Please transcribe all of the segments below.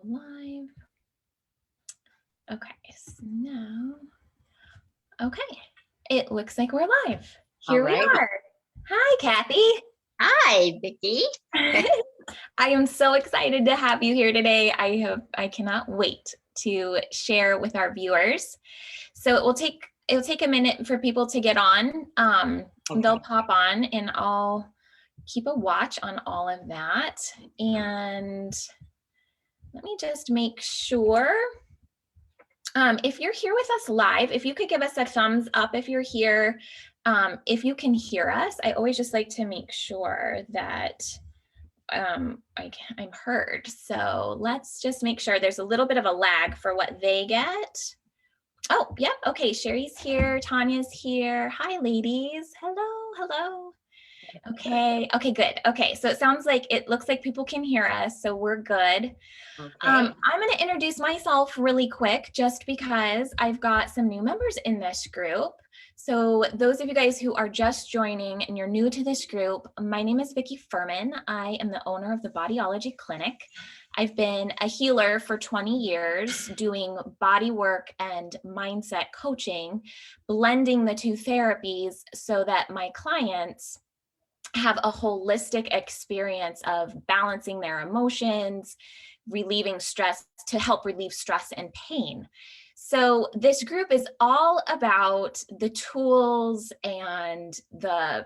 live. Okay, so now, okay, it looks like we're live. Here we are. Hi, Cathy. Hi, Vicki. I am so excited to have you here today. I cannot wait to share with our viewers. So it'll take a minute for people to get on. Okay. They'll pop on, and I'll keep a watch on all of that. And let me just make sure. If you're here with us live, if you could give us a thumbs up if you're here, if you can hear us. I always just like to make sure that I'm heard. So let's just make sure. There's a little bit of a lag for what they get. Oh, yeah. Okay. Sherry's here. Tanya's here. Hi, ladies. Hello. Hello. Okay. Okay, good. Okay. So it looks like people can hear us. So we're good. Okay. I'm going to introduce myself really quick just because I've got some new members in this group. So those of you guys who are just joining and you're new to this group, my name is Vicki Furman. I am the owner of the Bodyology Clinic. I've been a healer for 20 years doing body work and mindset coaching, blending the two therapies so that my clients have a holistic experience of balancing their emotions, relieving stress, to help relieve stress and pain. So this group is all about the tools and the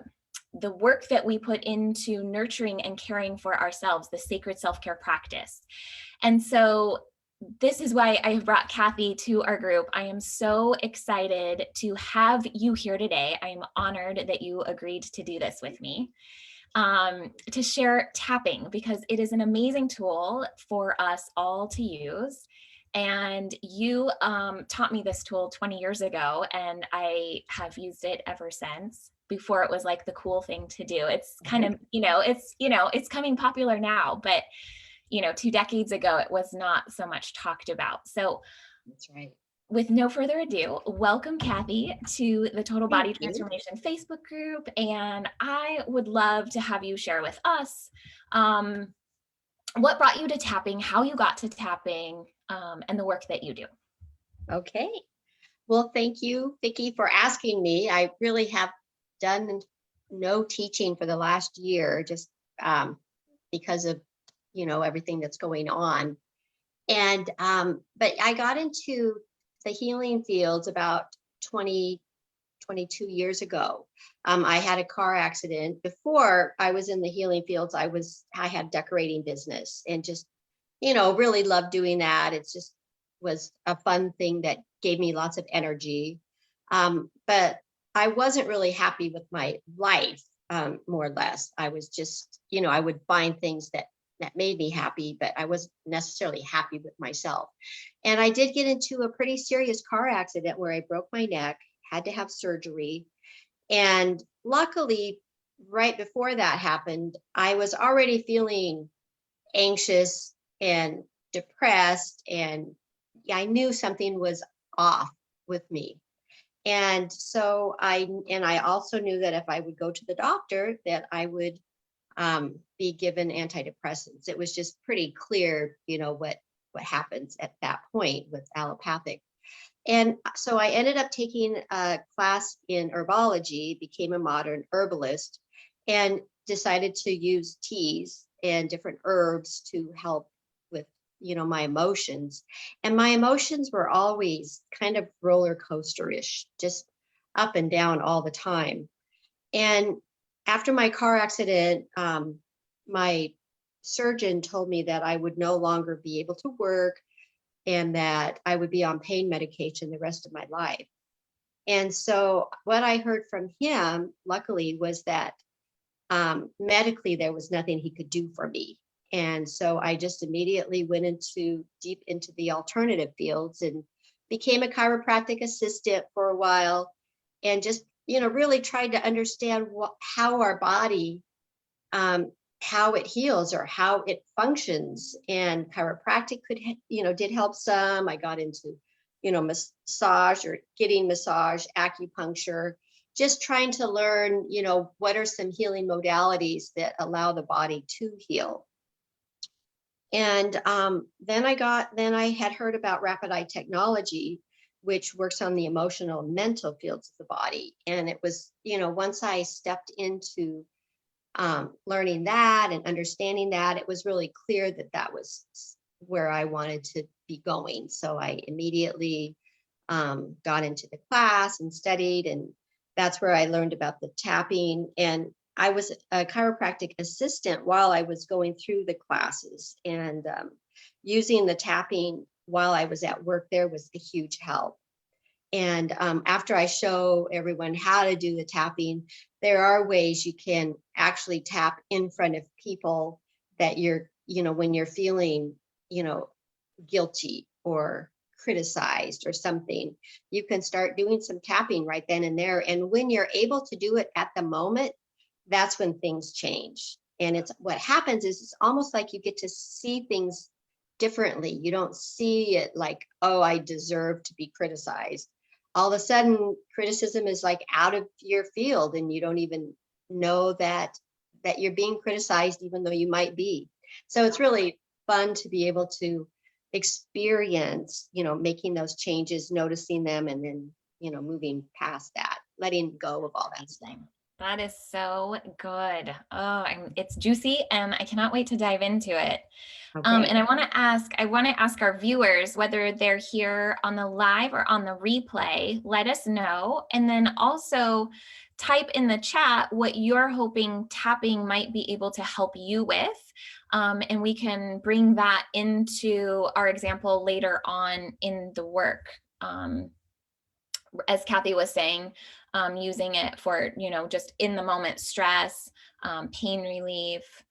work that we put into nurturing and caring for ourselves, the sacred self-care practice. And so this is why I have brought Cathy to our group. I am so excited to have you here today. I am honored that you agreed to do this with me, to share tapping, because it is an amazing tool for us all to use. And you taught me this tool 20 years ago, and I have used it ever since. Before it was like the cool thing to do. It's kind of, it's coming popular now, but 2 decades ago, it was not so much talked about. So that's right. With no further ado, welcome Cathy to the Total Body Transformation Facebook group. And I would love to have you share with us what brought you to tapping, how you got to tapping, and the work that you do. Okay. Well, thank you, Vicki, for asking me. I really have done no teaching for the last year, just because of everything that's going on. And but I got into the healing fields about 22 years ago. I had a car accident. Before I was in the healing fields, I had decorating business and just really loved doing that. It just was a fun thing that gave me lots of energy, but I wasn't really happy with my life. More or less, I was just I would find things that made me happy, but I wasn't necessarily happy with myself. And I did get into a pretty serious car accident where I broke my neck, had to have surgery. And luckily, right before that happened, I was already feeling anxious and depressed, and I knew something was off with me. And so I also knew that if I would go to the doctor, that I would be given antidepressants. It was just pretty clear, what happens at that point with allopathic. And so I ended up taking a class in herbology, became a modern herbalist, and decided to use teas and different herbs to help with, my emotions. And my emotions were always kind of roller coaster-ish, just up and down all the time. And after my car accident, my surgeon told me that I would no longer be able to work and that I would be on pain medication the rest of my life. And so what I heard from him, luckily, was that medically there was nothing he could do for me. And so I just immediately went deep into the alternative fields and became a chiropractic assistant for a while, and just really tried to understand how our body, how it heals or how it functions. And chiropractic did help some. I got into, massage or getting massage, acupuncture, just trying to learn, what are some healing modalities that allow the body to heal. And then I had heard about rapid eye technology, which works on the emotional and mental fields of the body. And it was, once I stepped into learning that and understanding that, it was really clear that that was where I wanted to be going. So I immediately got into the class and studied, and that's where I learned about the tapping. And I was a chiropractic assistant while I was going through the classes, and using the tapping while I was at work there was a huge help. And after I show everyone how to do the tapping, there are ways you can actually tap in front of people that you're, when you're feeling, guilty or criticized or something, you can start doing some tapping right then and there. And when you're able to do it at the moment, that's when things change. And it's what happens is it's almost like you get to see things differently. You don't see it like, oh, I deserve to be criticized. All of a sudden, criticism is like out of your field, and you don't even know that you're being criticized, even though you might be. So it's really fun to be able to experience, making those changes, noticing them, and then, moving past that, letting go of all that stuff. That is so good. Oh, it's juicy, and I cannot wait to dive into it. Okay. And I want to ask our viewers, whether they're here on the live or on the replay, let us know. And then also type in the chat what you're hoping tapping might be able to help you with. And we can bring that into our example later on in the work. As Cathy was saying, using it for, just in the moment stress, pain relief.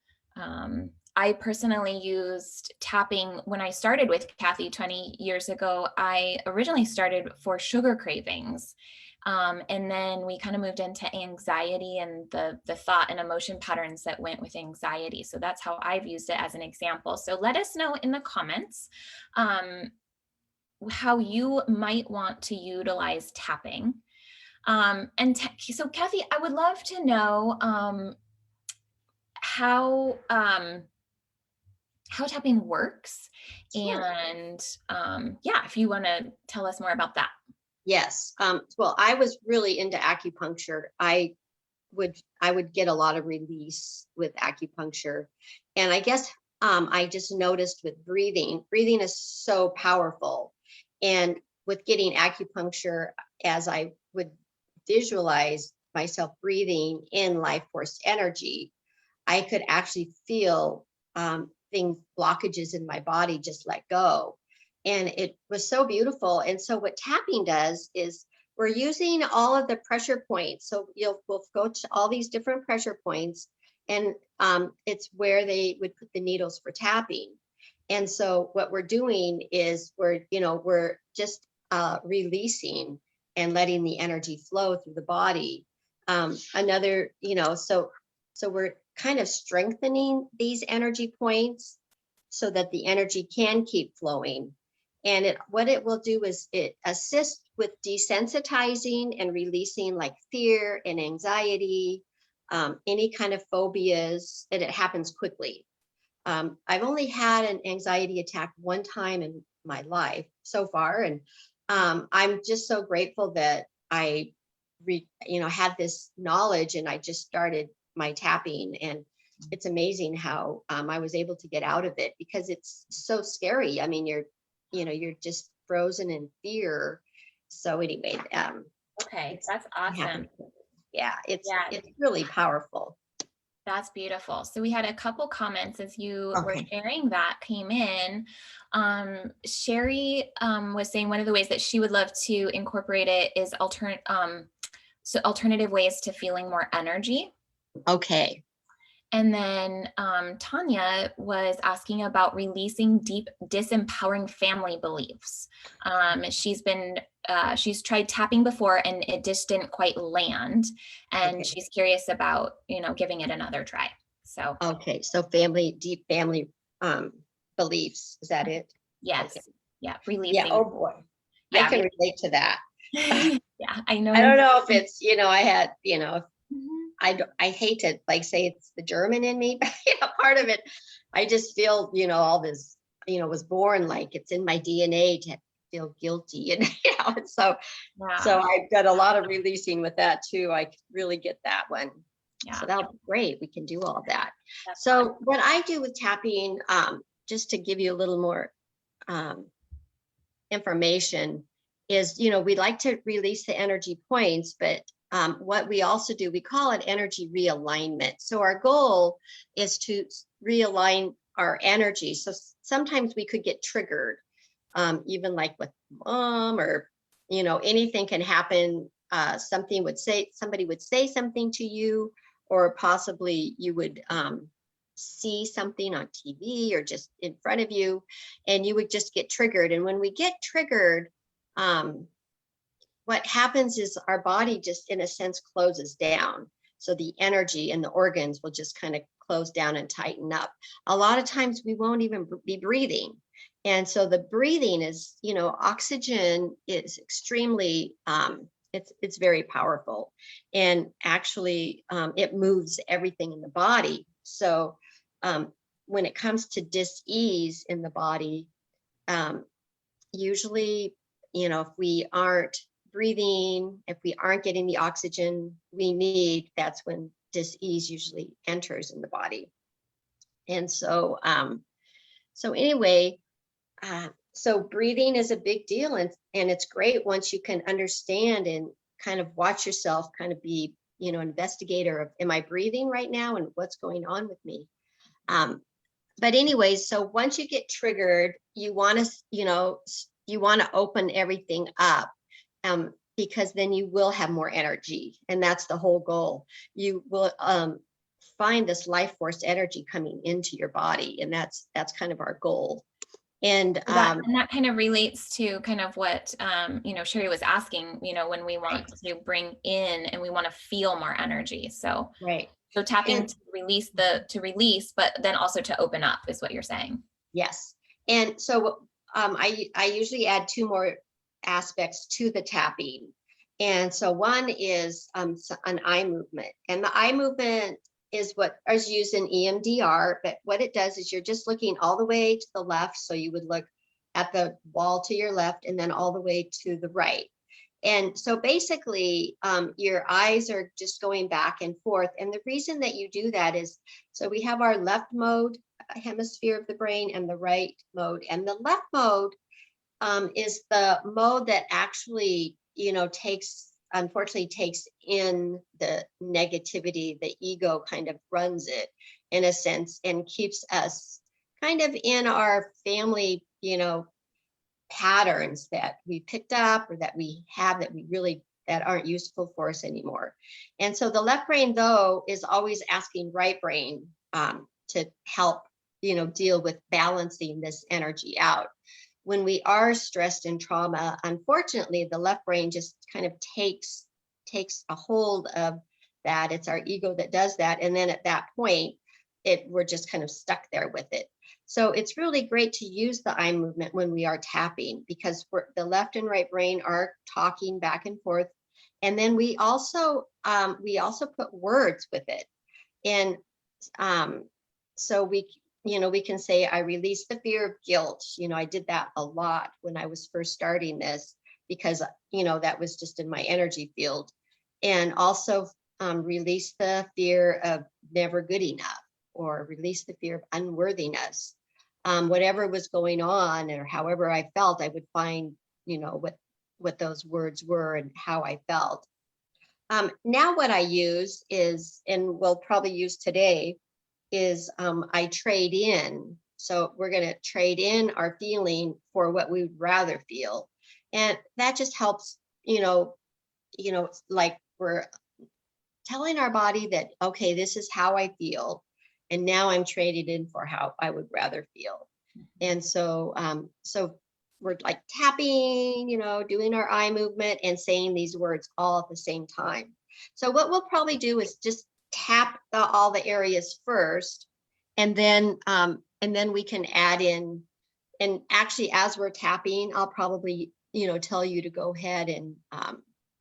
I personally used tapping when I started with Cathy 20 years ago. I originally started for sugar cravings. And then we kind of moved into anxiety and the thought and emotion patterns that went with anxiety. So that's how I've used it as an example. So let us know in the comments how you might want to utilize tapping. So Cathy, I would love to know how tapping works. Sure. And if you want to tell us more about that. Yes. Well, I was really into acupuncture. I would get a lot of release with acupuncture. And I guess I just noticed with breathing is so powerful. And with getting acupuncture, as I would visualize myself breathing in life force energy, I could actually feel things, blockages in my body just let go. And it was so beautiful. And so what tapping does is we're using all of the pressure points. So we'll go to all these different pressure points, and it's where they would put the needles for tapping. And so what we're doing is we're just releasing and letting the energy flow through the body. So we're kind of strengthening these energy points so that the energy can keep flowing. And what it will do is it assists with desensitizing and releasing like fear and anxiety, any kind of phobias, and it happens quickly. I've only had an anxiety attack one time in my life so far. And I'm just so grateful that I had this knowledge, and I just started my tapping. And it's amazing how I was able to get out of it, because it's so scary. I mean, you're just frozen in fear. So anyway, Okay, that's awesome. Yeah, it's really powerful. That's beautiful. So we had a couple comments as you were sharing that came in. Sherry was saying one of the ways that she would love to incorporate it is alternative ways to feeling more energy. Okay. And then Tanya was asking about releasing deep, disempowering family beliefs. She's tried tapping before, and it just didn't quite land. And she's curious about, giving it another try. So. Okay. So deep family beliefs. Is that it? Yes. Okay. Yeah. Releasing. Yeah. Oh boy. Yeah, I can relate to that. Yeah, I know. I don't know if it's, I had, Mm-hmm. I hate to say it's the German in me, but part of it, I just feel, all this, was born like it's in my DNA to feel guilty. And, and so Yeah. I've got a lot of releasing with that too. I could really get that one. Yeah. So that'll be great. We can do all of that. That's So fun. what I do with tapping, just to give you a little more information, is, we like to release the energy points, but what we also do, we call it energy realignment. So our goal is to realign our energy. So sometimes we could get triggered, even like with mom, or, anything can happen. Somebody would say something to you, or possibly you would see something on TV or just in front of you, and you would just get triggered. And when we get triggered, what happens is our body just, in a sense, closes down. So the energy and the organs will just kind of close down and tighten up. A lot of times we won't even be breathing. And so the breathing is, oxygen is extremely, it's very powerful. And actually, it moves everything in the body. So when it comes to dis-ease in the body, usually, if we aren't breathing, if we aren't getting the oxygen we need, that's when dis-ease usually enters in the body. And so, anyway, so breathing is a big deal, and it's great once you can understand and kind of watch yourself, kind of be, investigator of, am I breathing right now, and what's going on with me? But anyways, so once you get triggered, you want to open everything up, because then you will have more energy, and that's the whole goal. You will find this life force energy coming into your body, and that's kind of our goal. And that kind of relates to kind of what Sherry was asking, when we want to bring in and we want to feel more energy. So so tapping and, to release, but then also to open up is what you're saying. Yes. And so I usually add two more aspects to the tapping. And so one is an eye movement. And the eye movement is what is used in EMDR. But what it does is you're just looking all the way to the left. So you would look at the wall to your left and then all the way to the right. And so basically, your eyes are just going back and forth. And the reason that you do that is, so we have our left mode hemisphere of the brain and the right mode. And the left mode is the mode that actually, unfortunately takes in the negativity. The ego kind of runs it in a sense and keeps us kind of in our family, patterns that we picked up or that we have that aren't useful for us anymore. And so the left brain, though, is always asking right brain to help, deal with balancing this energy out. When we are stressed in trauma, unfortunately, the left brain just kind of takes a hold of that. It's our ego that does that. And then at that point, we're just kind of stuck there with it. So it's really great to use the eye movement when we are tapping, because the left and right brain are talking back and forth. And then we also put words with it. And so we can say, I release the fear of guilt. I did that a lot when I was first starting this, because, that was just in my energy field. And also release the fear of never good enough, or release the fear of unworthiness. Whatever was going on, or however I felt, I would find, what those words were and how I felt. Now what I use is, and we'll probably use today, is I trade in. So we're going to trade in our feeling for what we would rather feel. And that just helps, like we're telling our body that, okay, this is how I feel. And now I'm traded in for how I would rather feel. And so, we're like tapping, doing our eye movement and saying these words all at the same time. So what we'll probably do is just tap all the areas first, and then we can add in. And actually, as we're tapping, I'll probably, tell you to go ahead and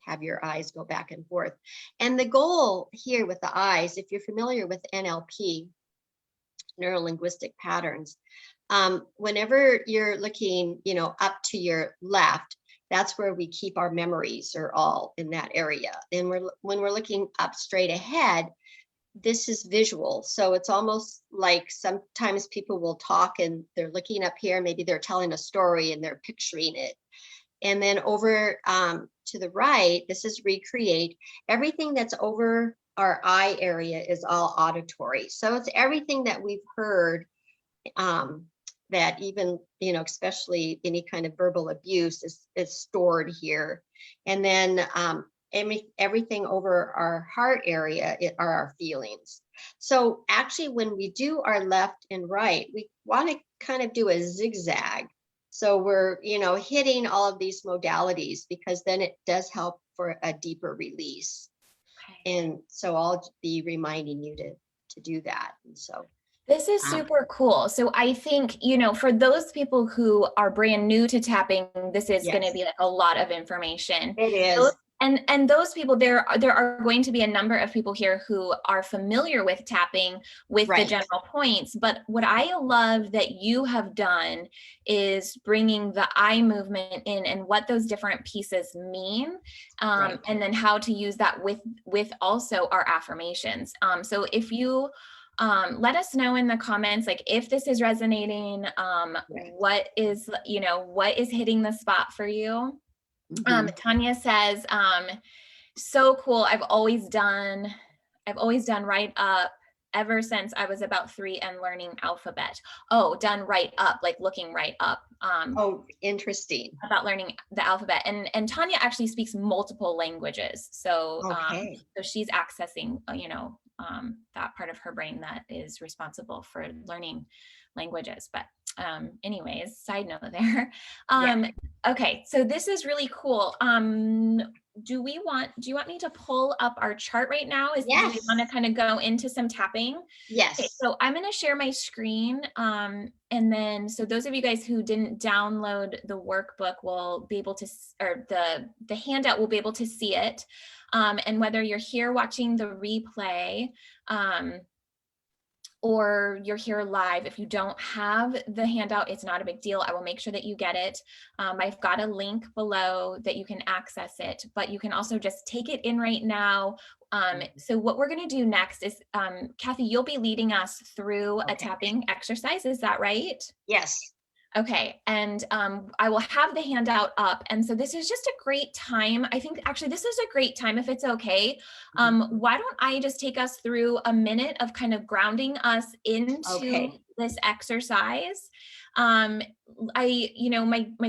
have your eyes go back and forth. And the goal here with the eyes, if you're familiar with NLP, neuro-linguistic patterns. Whenever you're looking, up to your left, that's where we keep our memories, are all in that area. And when we're looking up straight ahead, this is visual. So it's almost like sometimes people will talk and they're looking up here, maybe they're telling a story and they're picturing it. And then over to the right, this is recreate. Everything that's over our eye area is all auditory. So it's everything that we've heard, that even, especially any kind of verbal abuse is stored here. And then everything over our heart area are our feelings. So actually, when we do our left and right, we want to kind of do a zigzag. So we're, hitting all of these modalities, because then it does help for a deeper release. Okay. And so I'll be reminding you to do that. And so This is super cool. So I think, for those people who are brand new to tapping, this is going to yes, be like a lot of information. it is. And those people, there are going to be a number of people here who are familiar with tapping with the Right. general points. But what I love that you have done is bringing the eye movement in and what those different pieces mean, Right. and then how to use that with also our affirmations. So if you let us know in the comments, like if this is resonating, Right. what is hitting the spot for you. Mhm. Tanya says, so cool. I've always done right up ever since I was about 3 and learning alphabet. Oh, done right up, like looking right up. Oh, interesting. About learning the alphabet. And Tanya actually speaks multiple languages. So, Okay. so she's accessing, that part of her brain that is responsible for learning languages. But anyways, side note there. Yeah. Okay, so this is really cool. Do you want me to pull up our chart right now? Do we Yes. want to kind of go into some tapping? Okay, Yes. so I'm going to share my screen. And then, so those of you guys who didn't download the workbook will be able to, or the handout will be able to see it. And whether you're here watching the replay, or you're here live, if you don't have the handout, it's not a big deal. I will make sure that you get it. I've got a link below that you can access it, but you can also just take it in right now. So what we're going to do next is, Cathy, you'll be leading us through a tapping exercise. Is that right? Yes. Okay, and I will have the handout up. And so this is just a great time. I think actually this is a great time, if it's okay. Why don't I just take us through a minute of kind of grounding us into this exercise? My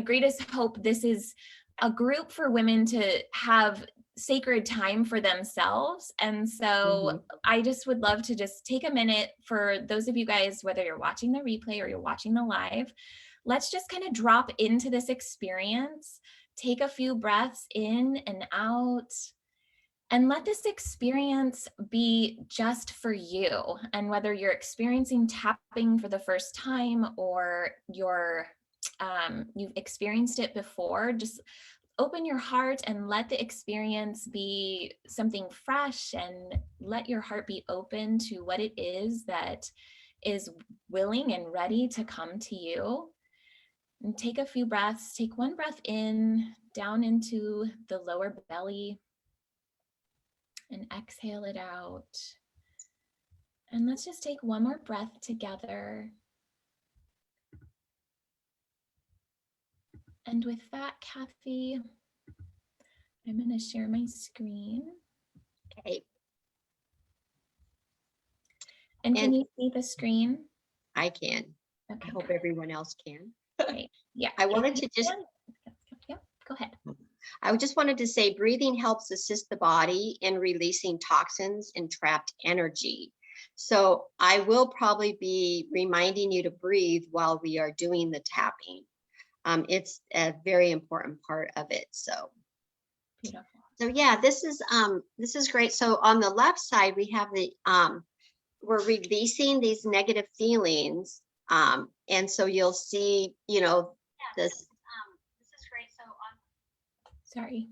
greatest hope, this is a group for women to have sacred time for themselves. And so I just would love to just take a minute for those of you guys, whether you're watching the replay or you're watching the live, let's just kind of drop into this experience, take a few breaths in and out, and let this experience be just for you. And whether you're experiencing tapping for the first time or you've experienced it before, just open your heart and let the experience be something fresh, and let your heart be open to what it is that is willing and ready to come to you. And take a few breaths. Take one breath in, down into the lower belly, and exhale it out. And let's just take one more breath together. And with that, Cathy, I'm going to share my screen. Okay. And can you see the screen? I can. Okay, I hope everyone else can. great. Yeah. I wanted to just, yeah, go ahead. I just wanted to say breathing helps assist the body in releasing toxins and trapped energy. So I will probably be reminding you to breathe while we are doing the tapping. It's a very important part of it. So Beautiful. So yeah, this is great. So on the left side, we have the we're releasing these negative feelings. And so you'll see, this. This is great. So sorry.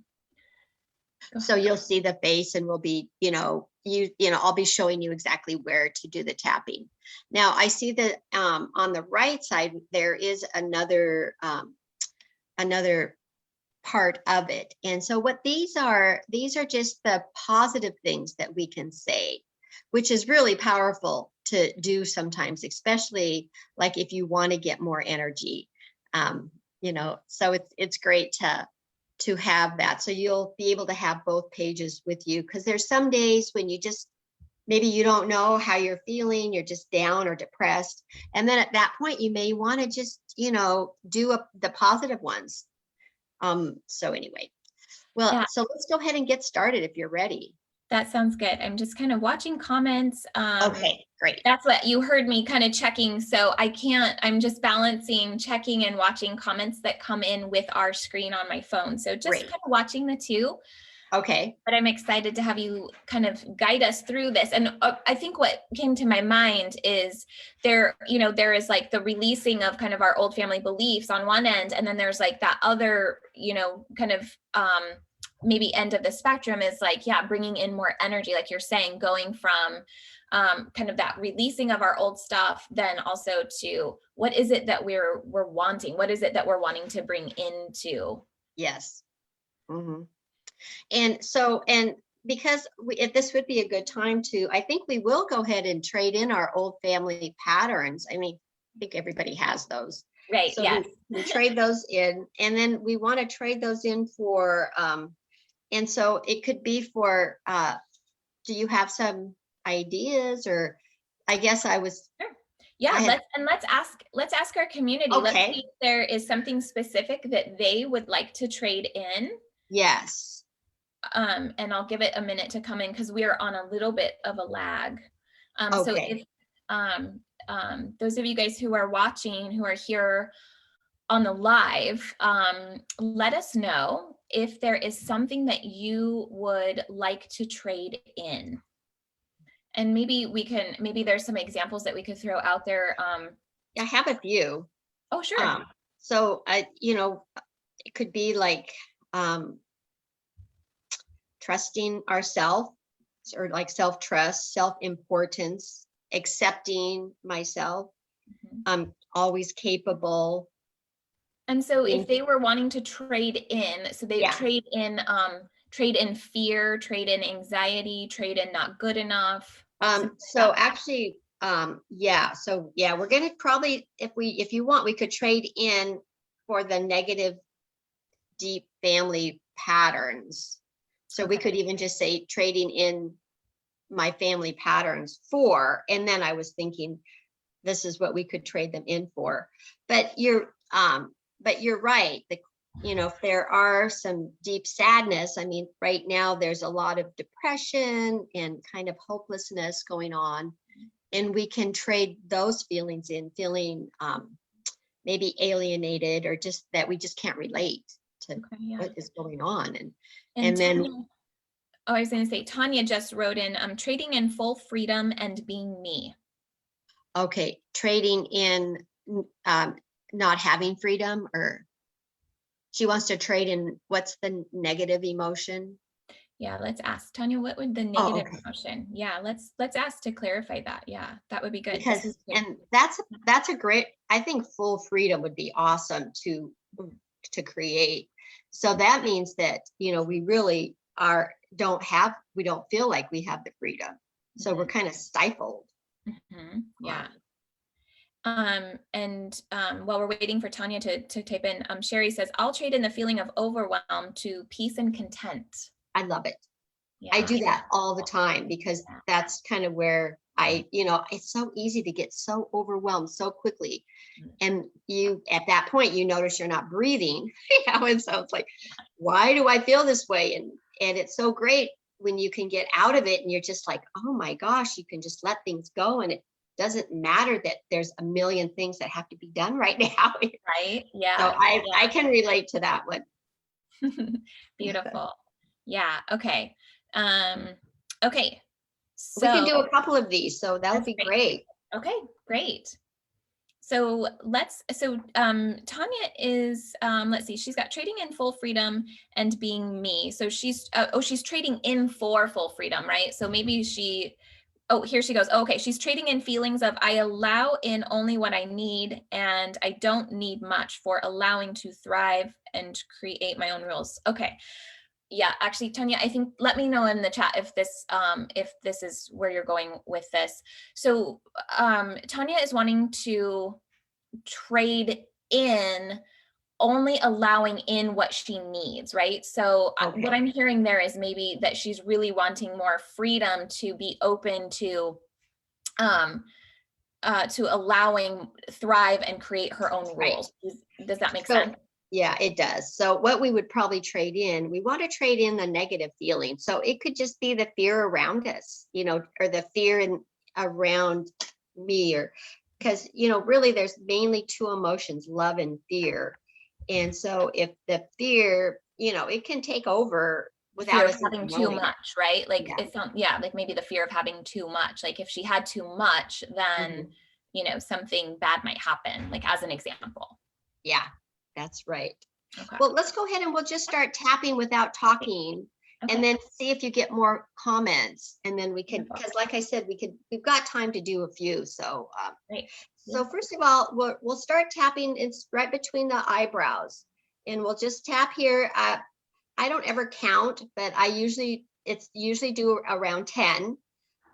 Go So ahead. you'll see the face and we'll be, I'll be showing you exactly where to do the tapping. Now I see that on the right side, there is another part of it. And so what these are just the positive things that we can say, which is really powerful to do sometimes, especially like if you want to get more energy. So it's great to have that. So you'll be able to have both pages with you, because there's some days when you just maybe you don't know how you're feeling, you're just down or depressed. And then at that point, you may want to just, do the positive ones. So anyway, well, Yeah, so let's go ahead and get started if you're ready. that sounds good. I'm just kind of watching comments. Okay, great. That's what you heard me kind of checking. So I'm just balancing, checking and watching comments that come in with our screen on my phone. So just Great. kind of watching the two. Okay. But I'm excited to have you kind of guide us through this. And I think what came to my mind is there is like the releasing of kind of our old family beliefs on one end. And then there's like that other, kind of maybe end of the spectrum is like, yeah, bringing in more energy, like you're saying, going from kind of that releasing of our old stuff, then also to what is it that we're wanting? What is it that we're wanting to bring into? Yes. Mm-hmm. And because if this would be a good time I think we will go ahead and trade in our old family patterns. I mean, I think everybody has those. Right. So Yes. we trade those in, and then we want to trade those in for, and so it could be for, do you have some ideas, or I guess I was, Sure. Yeah, I had, let's ask our community. Let's see okay, if there is something specific that they would like to trade in. yes, And I'll give it a minute to come in because we are on a little bit of a lag. So okay. if those of you guys who are watching, who are here on the live, let us know if there is something that you would like to trade in. And maybe there's some examples that we could throw out there. I have a few. Oh, sure. So it could be like, trusting ourselves, or like self-trust, self-importance, accepting myself. Mhm. I'm always capable. And so if Being, they were wanting to trade in, so they yeah. trade in fear, trade in anxiety, trade in not good enough. So actually, yeah. So yeah, we're gonna probably, if you want, we could trade in for the negative, deep family patterns. So we Okay. could even just say trading in my family patterns for, and then I was thinking this is what we could trade them in for. But you're right. If there are some deep sadness, I mean, right now there's a lot of depression and kind of hopelessness going on, and we can trade those feelings in, feeling maybe alienated, or just that we just can't relate to Okay, yeah. what is going on. And And then, Tanya, I was going to say, Tanya just wrote in, trading in full freedom and being me. okay, trading in not having freedom, or she wants to trade in, what's the negative emotion? Yeah, let's ask Tanya, what would the Oh, negative okay. emotion? Yeah, let's ask to clarify that. Yeah, that would be good. This is Because, good. and that's a great, I think full freedom would be awesome to create. So that means that, we really we don't feel like we have the freedom. So we're kind of stifled. Yeah. And while we're waiting for Tanya to type in, Sherry says, I'll trade in the feeling of overwhelm to peace and content. I love it. I Yeah. do that all the time, because that's kind of where it's so easy to get so overwhelmed so quickly. And at that point, you notice you're not breathing, and so it's like, why do I feel this way? And it's so great when you can get out of it and you're just like, oh my gosh, you can just let things go. And it doesn't matter that there's a million things that have to be done right now. Right. So Yeah. I can relate to that one. Beautiful. Yeah. Okay. Okay. We can do So a couple of these, so that would that's be great. great. Okay, great. Tanya is, let's see, she's got trading in full freedom and being me. So she's, she's trading in for full freedom, right? So maybe here she goes. Oh, okay, she's trading in feelings of I allow in only what I need and I don't need much for allowing to thrive and create my own rules. Okay. Yeah, actually, Tanya, I think let me know in the chat if this is where you're going with this. So Tanya is wanting to trade in only allowing in what she needs, right? So Okay. what I'm hearing there is maybe that she's really wanting more freedom to be open to allowing thrive and create her own Right. rules. Does that make So, sense? yeah, it does. So what we would probably trade in, we want to trade in the negative feeling. So it could just be the fear around us, or the fear around me, or because, really there's mainly two emotions, love and fear. And so if the fear, it can take over Fear without of us having even too knowing it. much, right? Like Yeah. like maybe the fear of having too much. Like if she had too much, then something bad might happen, like as an example. Yeah, that's right. Okay. Well, let's go ahead and we'll just start tapping without talking, Okay. and then see if you get more comments. And then we can, Wonderful. because like I said, we've got time to do a few. So, Great. so first of all, we'll start tapping. It's right between the eyebrows, and we'll just tap here. I don't ever count, but it's usually do around 10.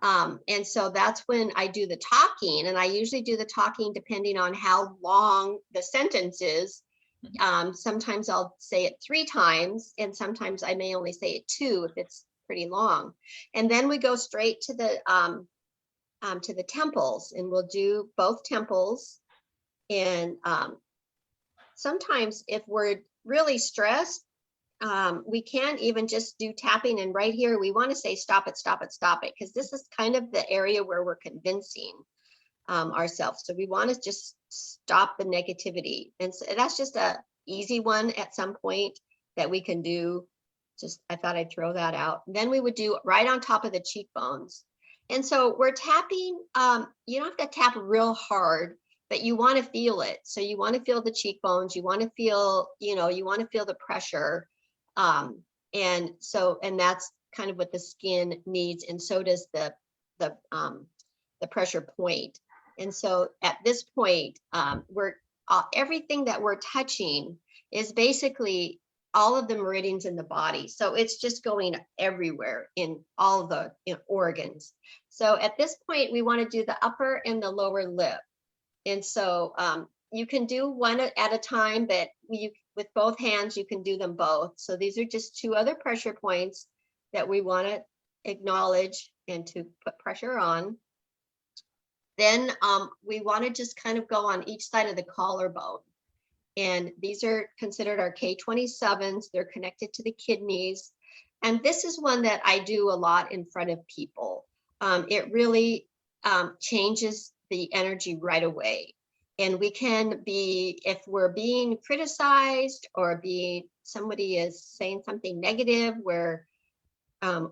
And so that's when I do the talking, and I usually do the talking depending on how long the sentence is. Sometimes I'll say it 3 times, and sometimes I may only say it 2 if it's pretty long. And then we go straight to the temples, and we'll do both temples. And sometimes if we're really stressed, we can even just do tapping, and right here we want to say stop it, stop it, stop it, because this is kind of the area where we're convincing ourselves. So we want to just stop the negativity, and so that's just a easy one at some point that we can do. Just I thought I'd throw that out. And then we would do right on top of the cheekbones. And so we're tapping. You don't have to tap real hard, but you want to feel it. So you want to feel the cheekbones. You want to feel, you want to feel the pressure. And that's kind of what the skin needs, and so does the pressure point. And so at this point, we're everything that we're touching is basically all of the meridians in the body. So it's just going everywhere in all the organs. So at this point, we want to do the upper and the lower lip. And so you can do one at a time, but with both hands, you can do them both. So these are just 2 other pressure points that we want to acknowledge and to put pressure on. Then we want to just kind of go on each side of the collarbone. And these are considered our K27s. They're connected to the kidneys. And this is one that I do a lot in front of people. It really changes the energy right away. And we can be, if we're being criticized or somebody is saying something negative where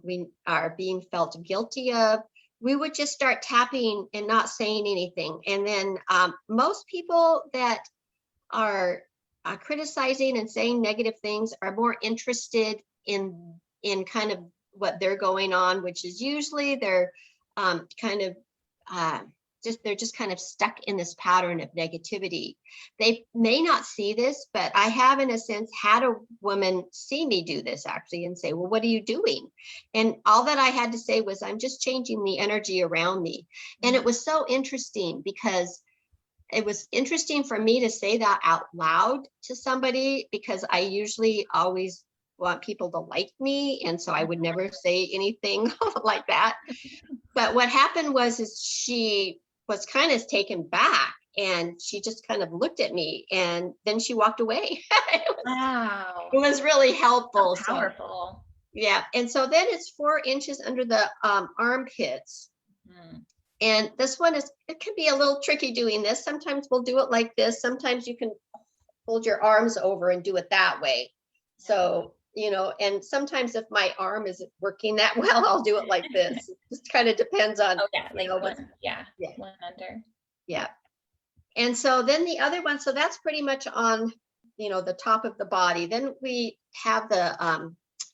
we are being felt guilty of, we would just start tapping and not saying anything. And then most people that are criticizing and saying negative things are more interested in kind of what they're going on, which is usually they're kind of they're just kind of stuck in this pattern of negativity. They may not see this, but I have, in a sense, had a woman see me do this actually and say, well, what are you doing? And all that I had to say was, I'm just changing the energy around me. And it was so interesting because it was interesting for me to say that out loud to somebody, because I usually always want people to like me. And so I would never say anything like that. But what happened is she was kind of taken back, and she just kind of looked at me, and then she walked away. Wow. It was really helpful. That's powerful. So, yeah. And so then it's 4 inches under the armpits. And this one it can be a little tricky doing this. Sometimes we'll do it like this. Sometimes you can hold your arms over and do it that way. So, and sometimes if my arm isn't working that well, I'll do it like this. It just kind of depends on, like one under. Yeah. And so then the other one, so that's pretty much on, the top of the body. Then we have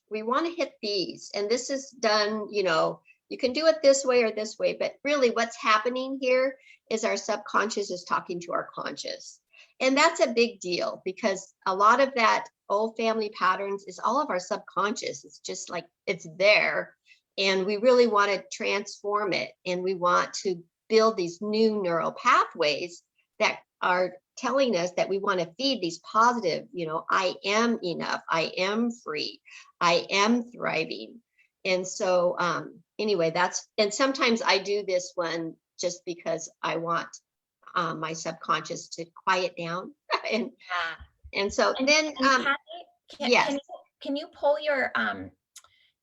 we want to hit these. And this is done, you can do it this way or this way, but really what's happening here is our subconscious is talking to our conscious. And that's a big deal because a lot of that old family patterns is all of our subconscious. It's just like it's there. And we really want to transform it. And we want to build these new neural pathways that are telling us that we want to feed these positive, I am enough, I am free, I am thriving. And so anyway, and sometimes I do this one just because I want my subconscious to quiet down. and Yeah. and so And, then and Cathy, yes. can you pull your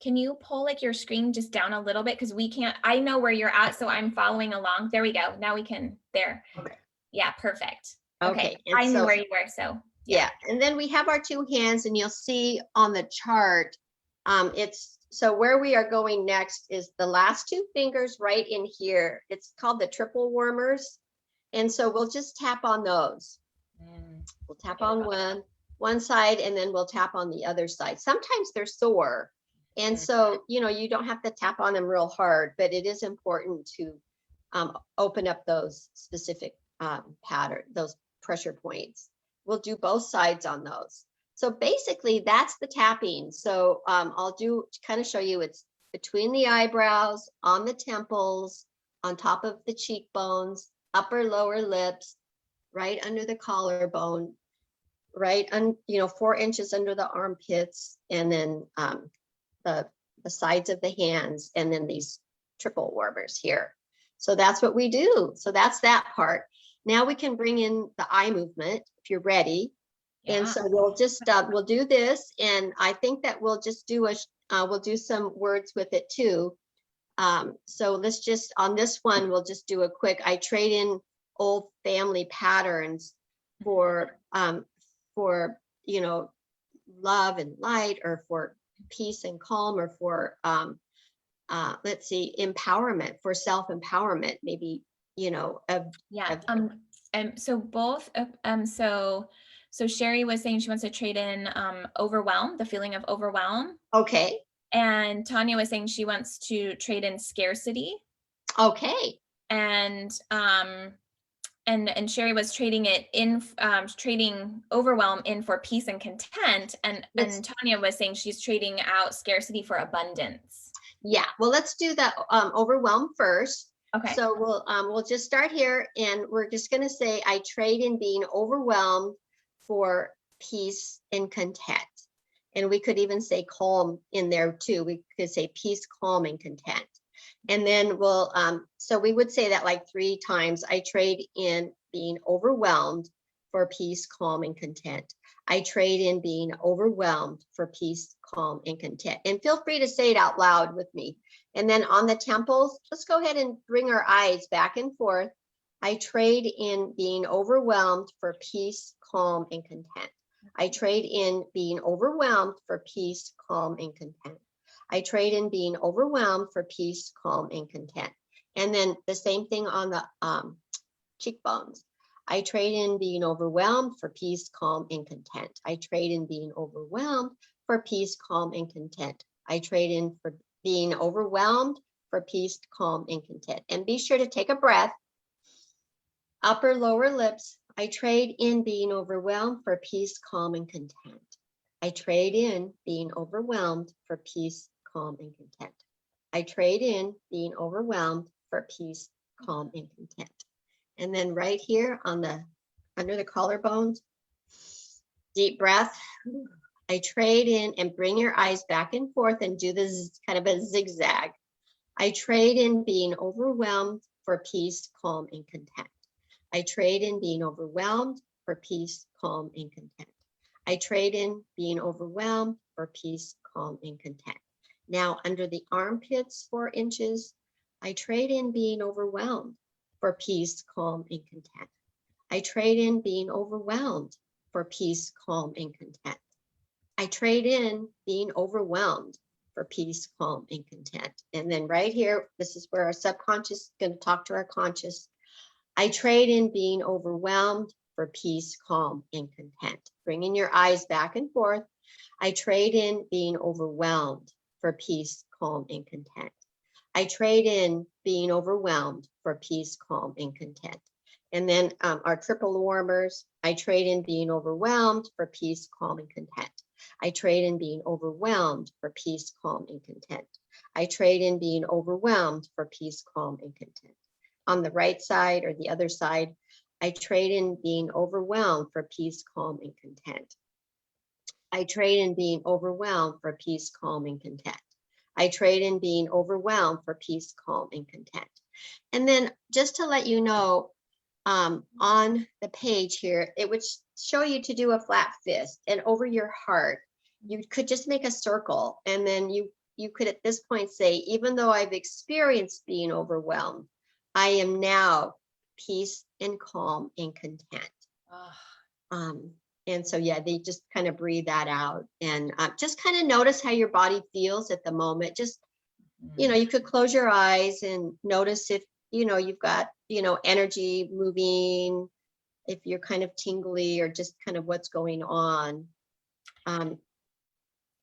can you pull like your screen just down a little bit? Because we can't, I know where you're at, so I'm following along. There we go. Now we can, there. Okay. Yeah, perfect. Okay. I knew where you were, so. Yeah. And then we have our two hands, and you'll see on the chart, so where we are going next is the last two fingers right in here. It's called the triple warmers. And so we'll just tap on those. We'll tap on one side, and then we'll tap on the other side. Sometimes they're sore. And so, you don't have to tap on them real hard, but it is important to open up those specific those pressure points. We'll do both sides on those. So basically that's the tapping. So I'll kind of show you, it's between the eyebrows, on the temples, on top of the cheekbones, upper lower lips, right under the collarbone, right, 4 inches under the armpits, and then the sides of the hands, and then these triple warmers here. So that's what we do. So that's that part. Now we can bring in the eye movement if you're ready. Yeah. And so we'll just we'll do this, and I think that we'll just do we'll do some words with it too. So let's just, on this one, we'll just do a quick, I trade in old family patterns for love and light, or for peace and calm, or for let's see, empowerment, for self-empowerment, maybe, so both so Sherry was saying she wants to trade in overwhelm, the feeling of overwhelm. Okay. And Tanya was saying she wants to trade in scarcity. Okay. And Sherry was trading it in, trading overwhelm in for peace and content. And Tanya was saying she's trading out scarcity for abundance. Yeah, well, let's do the overwhelm first. Okay. So we'll just start here, and we're just going to say, I trade in being overwhelmed for peace and content. And we could even say calm in there too. We could say peace, calm, and content. And then we'll, so we would say that like 3 times. I trade in being overwhelmed for peace, calm, and content. I trade in being overwhelmed for peace, calm, and content. And feel free to say it out loud with me. And then on the temples, let's go ahead and bring our eyes back and forth. I trade in being overwhelmed for peace, calm, and content. I trade in being overwhelmed for peace, calm, and content. I trade in being overwhelmed for peace, calm, and content. And then the same thing on the cheekbones. I trade in being overwhelmed for peace, calm, and content. I trade in being overwhelmed for peace, calm, and content. I trade in for being overwhelmed for peace, calm, and content. And be sure to take a breath. Upper, lower lips. I trade in being overwhelmed for peace, calm, and content. I trade in being overwhelmed for peace, calm, and content. I trade in being overwhelmed for peace, calm, and content. And then right here on under the collarbones, deep breath. I trade in, and bring your eyes back and forth and do this kind of a zigzag. I trade in being overwhelmed for peace, calm, and content. I trade in being overwhelmed for peace, calm, and content. I trade in being overwhelmed for peace, calm, and content. Now under the armpits, 4 inches, I trade in being overwhelmed for peace, calm, and content. I trade in being overwhelmed for peace, calm, and content. I trade in being overwhelmed for peace, calm, and content. And then right here, this is where our subconscious is going to talk to our conscious. I trade in being overwhelmed for peace, calm, and content. Bringing your eyes back and forth. I trade in being overwhelmed for peace, calm, and content. I trade in being overwhelmed for peace, calm, and content. And then our triple warmers, I trade in being overwhelmed for peace, calm, and content. I trade in being overwhelmed for peace, calm, and content. I trade in being overwhelmed for peace, calm, and content. On the right side or the other side, I trade in being overwhelmed for peace, calm, and content. I trade in being overwhelmed for peace, calm, and content. I trade in being overwhelmed for peace, calm, and content. And then just to let you know, on the page here, it would show you to do a flat fist, and over your heart, you could just make a circle. And then you could at this point say, even though I've experienced being overwhelmed, I am now peace and calm and content. And so, yeah, they just kind of breathe that out, and just kind of notice how your body feels at the moment. Just, you could close your eyes and notice if, you've got, energy moving, if you're kind of tingly, or just kind of what's going on.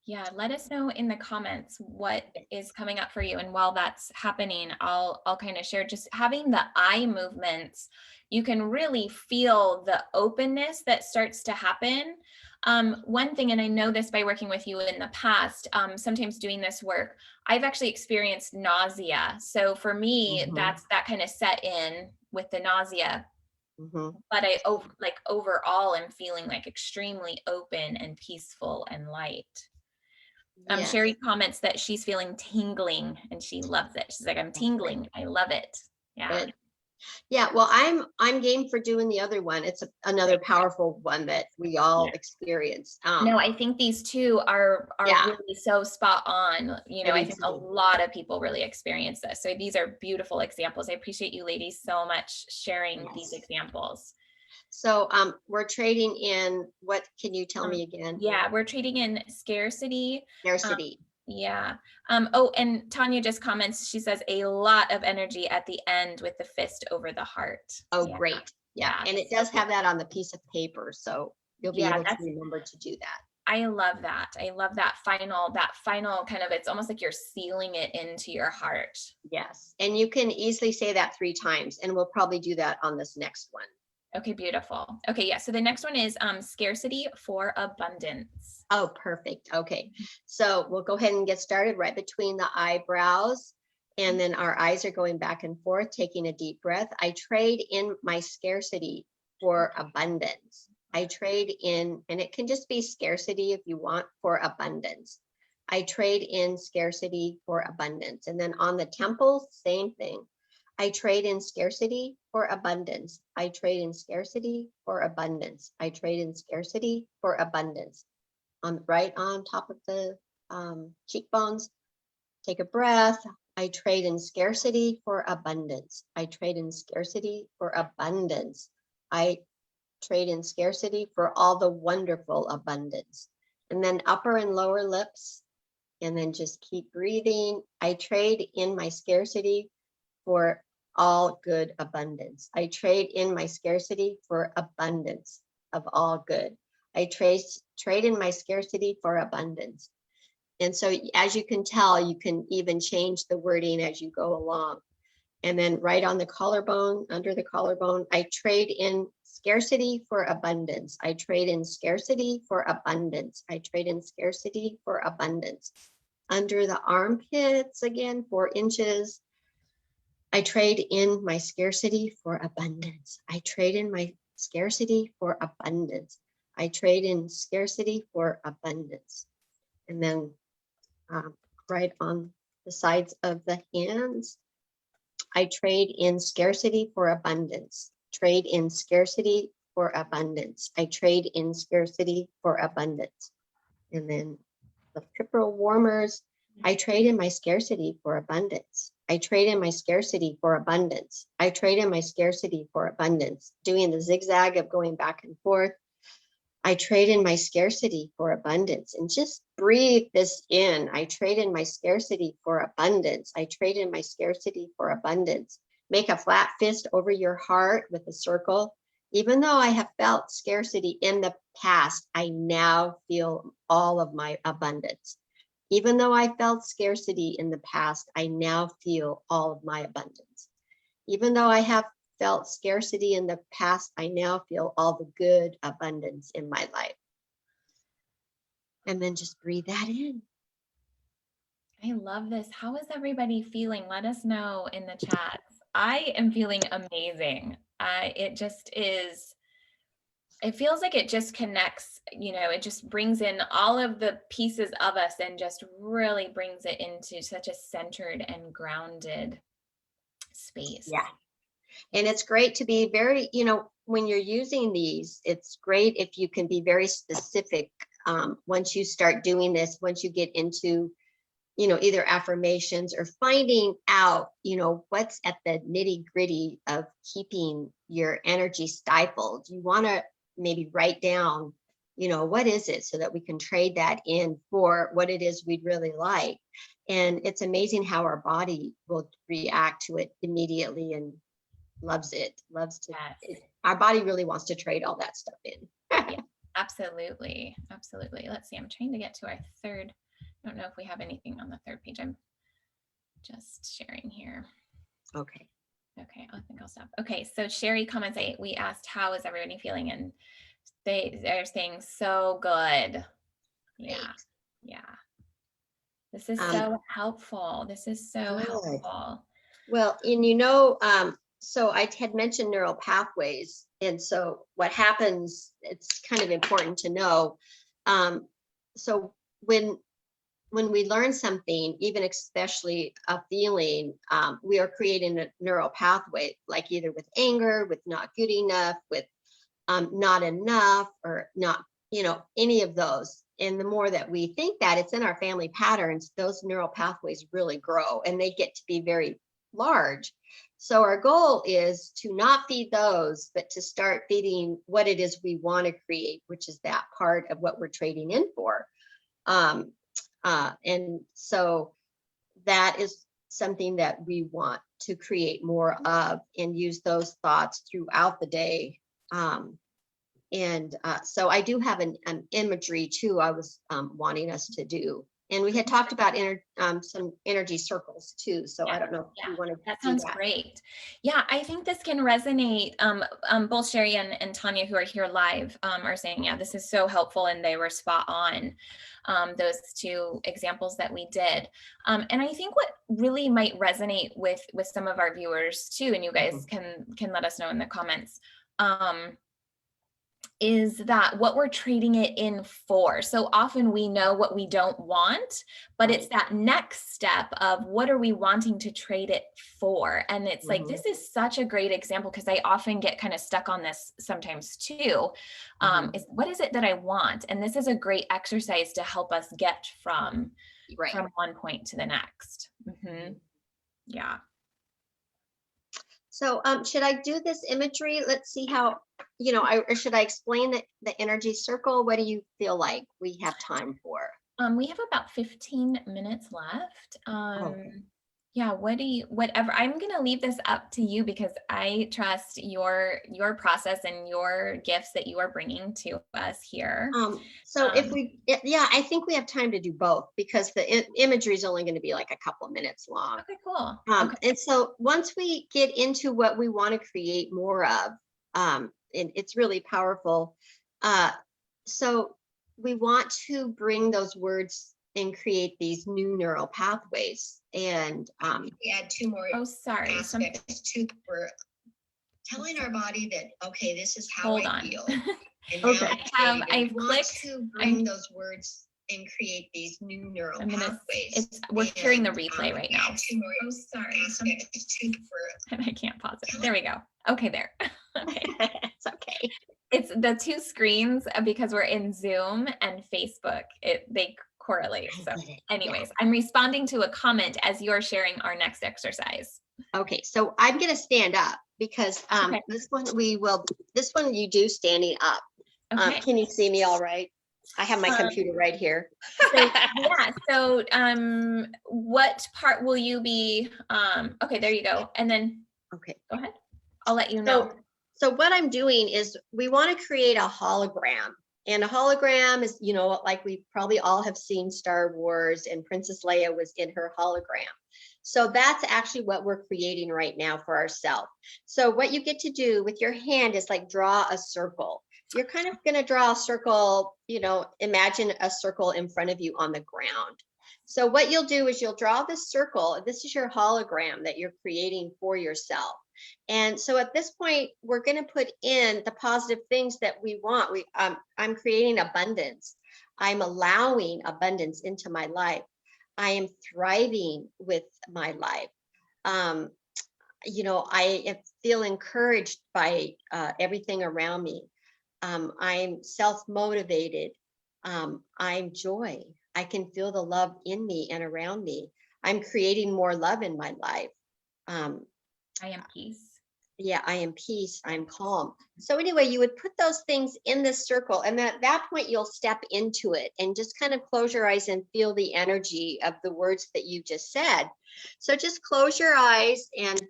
Yeah, let us know in the comments what is coming up for you. And while that's happening, I'll kind of share, just having the eye movements, you can really feel the openness that starts to happen. One thing, and I know this by working with you in the past, sometimes doing this work, I've actually experienced nausea. So for me, that kind of set in with the nausea. But overall, I'm feeling like extremely open and peaceful and light. Yes. Sherry comments that she's feeling tingling and she loves it. She's like, I'm tingling. I love it. Yeah. Good. Yeah, well, I'm game for doing the other one. It's another powerful one that we all experience. No, I think these two are really so spot on. I think a lot of people really experience this. So these are beautiful examples. I appreciate you ladies so much sharing these examples. So we're trading in, what can you tell me again? Yeah, we're trading in scarcity. Scarcity. Yeah. Oh, and Tanya just comments, she says a lot of energy at the end with the fist over the heart. Oh, great. Yeah. And it does have that on the piece of paper, so you'll be able to remember to do that. I love that. I love that final kind of, it's almost like you're sealing it into your heart. Yes. And you can easily say that 3 times, and we'll probably do that on this next one. Okay, beautiful. Okay, yeah. So the next one is scarcity for abundance. Oh, perfect. Okay. So we'll go ahead and get started right between the eyebrows. And then our eyes are going back and forth, taking a deep breath. I trade in my scarcity for abundance. I trade in, and it can just be scarcity if you want, for abundance. I trade in scarcity for abundance. And then on the temples, same thing. I trade in scarcity for abundance. I trade in scarcity for abundance. I trade in scarcity for abundance. Right on top of the cheekbones, take a breath. I trade in scarcity for abundance. I trade in scarcity for abundance. I trade in scarcity for all the wonderful abundance. And then upper and lower lips, and then just keep breathing. I trade in my scarcity for all good abundance. I trade in my scarcity for abundance of all good. I trade in my scarcity for abundance. And so as you can tell, you can even change the wording as you go along. And then right on the collarbone, under the collarbone, I trade in scarcity for abundance. I trade in scarcity for abundance. I trade in scarcity for abundance. Under the armpits, again, 4 inches, I trade in my scarcity for abundance. I trade in my scarcity for abundance. I trade in scarcity for abundance. And then right on the sides of the hands, I trade in scarcity for abundance. Trade in scarcity for abundance. I trade in scarcity for abundance. And then the triple warmers, I trade in my scarcity for abundance. I trade in my scarcity for abundance. I trade in my scarcity for abundance. Doing the zigzag of going back and forth. I trade in my scarcity for abundance, and just breathe this in. I trade in my scarcity for abundance. I trade in my scarcity for abundance. make a flat fist over your heart with a circle. Even though I have felt scarcity in the past, I now feel all of my abundance. Even though I felt scarcity in the past, I now feel all of my abundance. Even though I have felt scarcity in the past, I now feel all the good abundance in my life. And then just breathe that in. I love this. How is everybody feeling? Let us know in the chat. I am feeling amazing. It just is, it feels like it just connects, it just brings in all of the pieces of us and just really brings it into such a centered and grounded space. Yeah. And it's great to be very, when you're using these, it's great if you can be very specific. Once you start doing this, once you get into, either affirmations or finding out, what's at the nitty gritty of keeping your energy stifled, you want to maybe write down, what is it, so that we can trade that in for what it is we'd really like. And it's amazing how our body will react to it immediately and loves it, Yes. Our body really wants to trade all that stuff in. Yeah, absolutely. Absolutely. Let's see. I'm trying to get to our third. I don't know if we have anything on the third page. I'm just sharing here. Okay. Okay. I think I'll stop. Okay. So Sherry comments, we asked, how is everybody feeling? And they're saying so good. Yeah. Great. Yeah. This is so helpful. This is so Good. helpful. Well, and so I had mentioned neural pathways. And so what happens, it's kind of important to know. So when we learn something, even especially a feeling, we are creating a neural pathway, like either with anger, with not good enough, with not enough, or not, any of those. And the more that we think that it's in our family patterns, those neural pathways really grow and they get to be very large. So our goal is to not feed those, but to start feeding what it is we want to create, which is that part of what we're trading in for. And so that is something that we want to create more of and use those thoughts throughout the day. So I do have an imagery too I was wanting us to do. And we had talked about some energy circles too. So I don't know if you want to. That sounds great. Yeah, I think this can resonate. Both Sherry and Tanya, who are here live, are saying, yeah, this is so helpful, and they were spot on. Those two examples that we did. And I think what really might resonate with some of our viewers too, and you guys can let us know in the comments, is that what we're trading it in for. So often we know what we don't want, but it's that next step of what are we wanting to trade it for? And it's like, this is such a great example, because I often get kind of stuck on this sometimes too, is what is it that I want? And this is a great exercise to help us get from one point to the next. Yeah. So should I do this imagery? Let's see how, or should I explain the energy circle? What do you feel like we have time for? We have about 15 minutes left. Yeah, whatever. I'm going to leave this up to you, because I trust your process and your gifts that you are bringing to us here. So I think we have time to do both, because the imagery is only going to be like a couple of minutes long. Okay, cool. And so once we get into what we want to create more of, and it's really powerful. So we want to bring those words and create these new neural pathways. And we add two more aspects to, we're telling our body that, okay, this is how I feel. And I've clicked to bring those words and create these new neural pathways. We're hearing the replay right now. And I can't pause it. There we go. Okay, there. Okay. It's okay. It's the two screens, because we're in Zoom and Facebook. They correlate. So anyways, I'm responding to a comment as you're sharing our next exercise. Okay, so I'm going to stand up, because this one you do standing up. Okay. Can you see me all right? I have my computer right here. So what part will you be, okay, there you go. And then Okay. Go ahead. I'll let you know. So what I'm doing is we want to create a hologram. And a hologram is, like we probably all have seen Star Wars, and Princess Leia was in her hologram. So that's actually what we're creating right now for ourselves. So what you get to do with your hand is like draw a circle. You're kind of going to draw a circle, imagine a circle in front of you on the ground. So what you'll do is you'll draw this circle. This is your hologram that you're creating for yourself. And so at this point, we're going to put in the positive things that we want. I'm creating abundance. I'm allowing abundance into my life. I am thriving with my life. I feel encouraged by everything around me. I'm self-motivated. I'm joy. I can feel the love in me and around me. I'm creating more love in my life. I am peace. Yeah, I am peace. I'm calm. So anyway, you would put those things in this circle, and at that point you'll step into it and just kind of close your eyes and feel the energy of the words that you just said. So just close your eyes and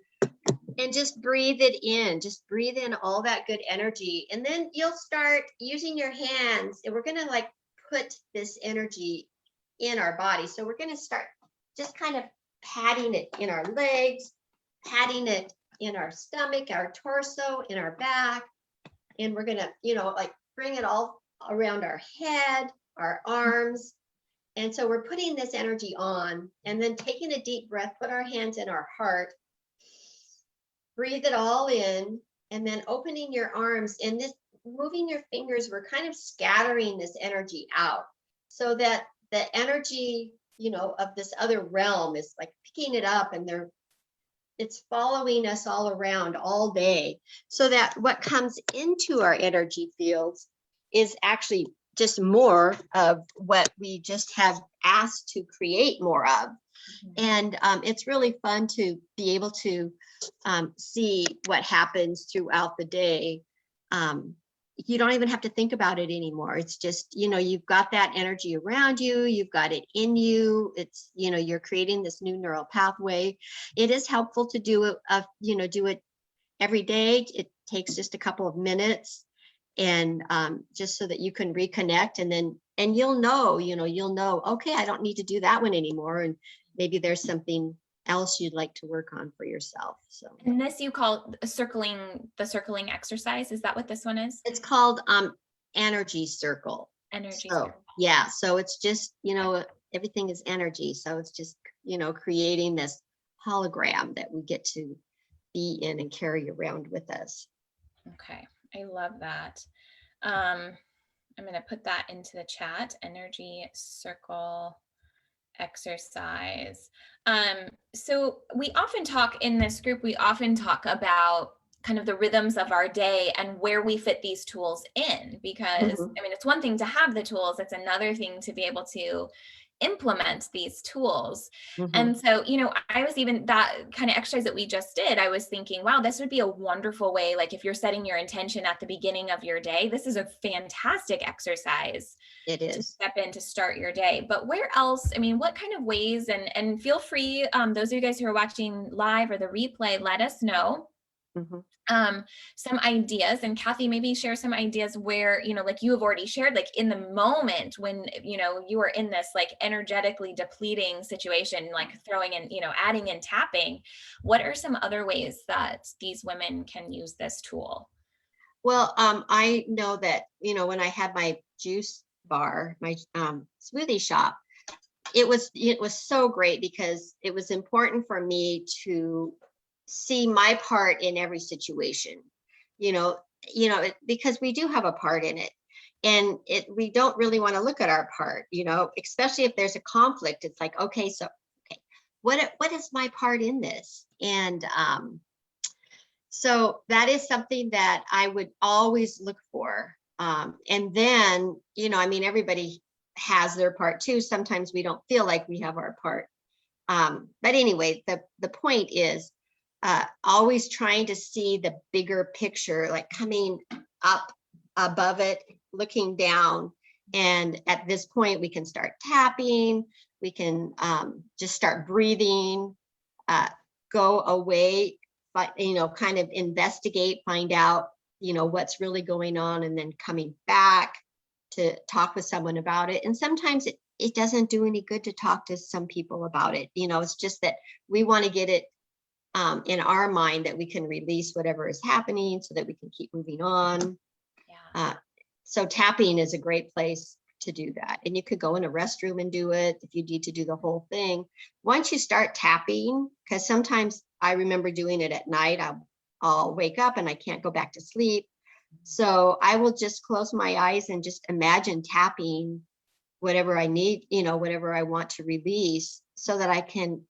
just breathe it in. Just breathe in all that good energy, and then you'll start using your hands, and we're going to like put this energy in our body. So we're going to start just kind of patting it in our legs, patting it in our stomach, our torso, in our back. And we're going to, like bring it all around our head, our arms. And so we're putting this energy on, and then taking a deep breath, put our hands in our heart, breathe it all in, and then opening your arms and this moving your fingers, we're kind of scattering this energy out so that the energy, of this other realm is like picking it up, and it's following us all around all day, so that what comes into our energy fields is actually just more of what we just have asked to create more of. And it's really fun to be able to see what happens throughout the day. You don't even have to think about it anymore. It's just, you've got that energy around you, you've got it in you. It's, you're creating this new neural pathway. It is helpful to do it, do it every day. It takes just a couple of minutes, and just so that you can reconnect, and you'll know, okay, I don't need to do that one anymore. And maybe there's something else you'd like to work on for yourself. So, and this you call the circling exercise. Is that what this one is? it's called energy circle. Energy So circle. yeah, so it's just, everything is energy. So it's just, creating this hologram that we get to be in and carry around with us. Okay, I love that. I'm going to put that into the chat. Energy circle exercise. So we often talk in this group, about kind of the rhythms of our day and where we fit these tools in, because it's one thing to have the tools, it's another thing to be able to implement these tools. And so, I was even that kind of exercise that we just did, I was thinking, wow, this would be a wonderful way, like if you're setting your intention at the beginning of your day, this is a fantastic exercise. It is. To step in to start your day. But where else, what kind of ways, and feel free, those of you guys who are watching live or the replay, let us know some ideas. And Cathy, maybe share some ideas where, like you have already shared, like in the moment when, you are in this like energetically depleting situation, like throwing in, adding in tapping, what are some other ways that these women can use this tool? Well, I know that, when I had my juice bar, my smoothie shop, it was so great because it was important for me to see my part in every situation, because we do have a part in it, and we don't really want to look at our part, especially if there's a conflict. It's like, okay, what is my part in this? And so that is something that I would always look for. And then, everybody has their part too. Sometimes we don't feel like we have our part. But anyway, the point is always trying to see the bigger picture, like coming up above it, looking down. And at this point, we can start tapping. We can just start breathing, go away but, kind of investigate, find out, what's really going on, and then coming back to talk with someone about it. And sometimes it doesn't do any good to talk to some people about it. It's just that we want to get it in our mind that we can release whatever is happening so that we can keep moving on. Yeah. So tapping is a great place to do that. And you could go in a restroom and do it if you need to do the whole thing. Once you start tapping, because sometimes I remember doing it at night, I'll wake up and I can't go back to sleep. So I will just close my eyes and just imagine tapping whatever I need, whatever I want to release, so that I can,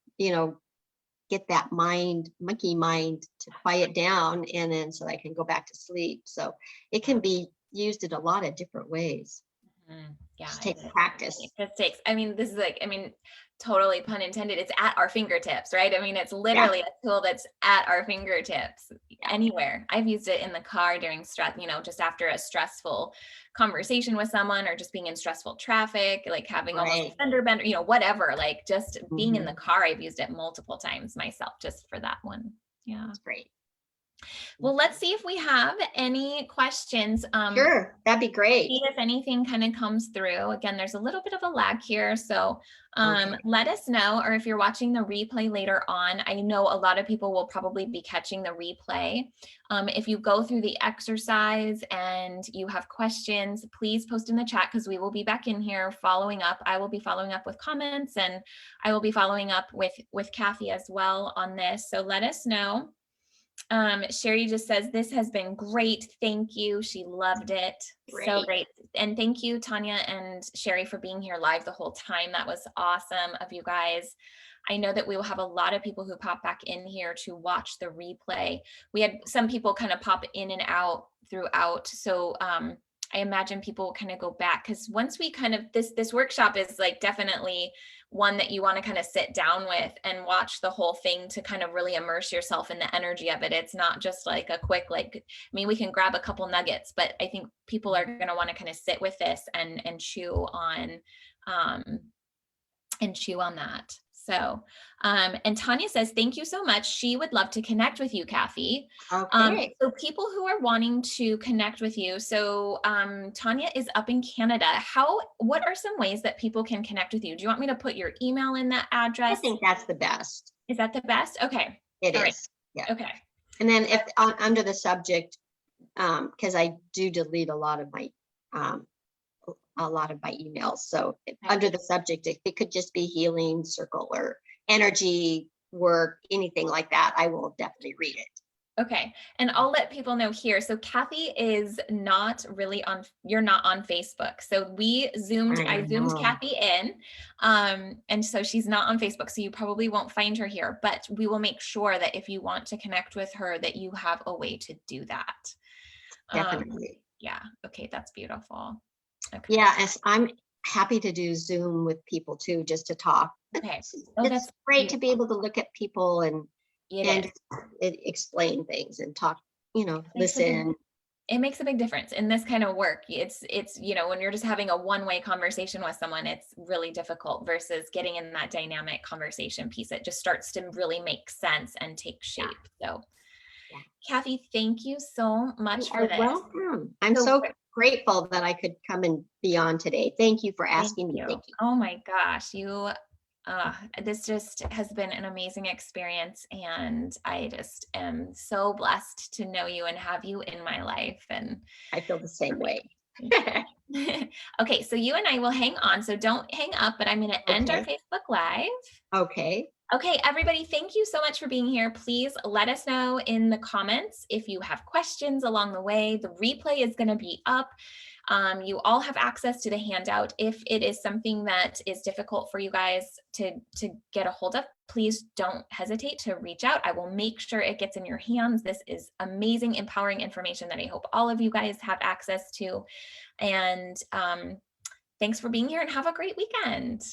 get that monkey mind to quiet down, and then so I can go back to sleep. So it can be used in a lot of different ways. Yeah, Just takes practice. It just takes, this is totally pun intended. It's at our fingertips, right? It's literally a tool that's at our fingertips anywhere. I've used it in the car during stress, just after a stressful conversation with someone, or just being in stressful traffic, like having almost a fender bender, whatever, like just being in the car. I've used it multiple times myself just for that one. Yeah. That's great. Well, let's see if we have any questions. Sure, that'd be great. See if anything kind of comes through. Again, there's a little bit of a lag here. So let us know, or if you're watching the replay later on, I know a lot of people will probably be catching the replay. If you go through the exercise and you have questions, please post in the chat, because we will be back in here following up. I will be following up with comments, and I will be following up with Cathy as well on this. So let us know. Sherry just says, this has been great. Thank you. She loved it. Great. So great. And thank you, Tanya and Sherry, for being here live the whole time. That was awesome of you guys. I know that we will have a lot of people who pop back in here to watch the replay. We had some people kind of pop in and out throughout. So I imagine people will kind of go back, because once we kind of, this workshop is like definitely one that you want to kind of sit down with and watch the whole thing to kind of really immerse yourself in the energy of it. It's not just like a quick, we can grab a couple nuggets, but I think people are going to want to kind of sit with this and chew on that. So, and Tanya says, thank you so much. She would love to connect with you, Cathy. Okay. So people who are wanting to connect with you. So Tanya is up in Canada. What are some ways that people can connect with you? Do you want me to put your email in that address? I think that's the best. Is that the best? Okay. It All is. right. Yeah. Okay. And then if under the subject, because I do delete a lot of my emails. So under the subject, if it could just be healing circle or energy work, anything like that, I will definitely read it. Okay. And I'll let people know here. So Cathy is not really you're not on Facebook. So I zoomed Cathy in. And so she's not on Facebook. So you probably won't find her here, but we will make sure that if you want to connect with her, that you have a way to do that. Definitely. Yeah. Okay. That's beautiful. Okay. Yeah. I'm happy to do Zoom with people too, just to talk. Okay. It's great to be able to look at people and explain things and talk, listen. It makes a big difference in this kind of work. It's, when you're just having a one-way conversation with someone, it's really difficult versus getting in that dynamic conversation piece. It just starts to really make sense and take shape. So Cathy, thank you so much for this. Welcome. I'm so grateful that I could come and be on today. Thank you for asking me. Thank you. Oh my gosh, this just has been an amazing experience, and I just am so blessed to know you and have you in my life. And I feel the same way. Okay, so you and I will hang on. So don't hang up, but I'm going to end our Facebook Live. Okay. Okay, everybody, thank you so much for being here. Please let us know in the comments if you have questions along the way. The replay is going to be up. You all have access to the handout. If it is something that is difficult for you guys to get a hold of, please don't hesitate to reach out. I will make sure it gets in your hands. This is amazing, empowering information that I hope all of you guys have access to. And thanks for being here, and have a great weekend.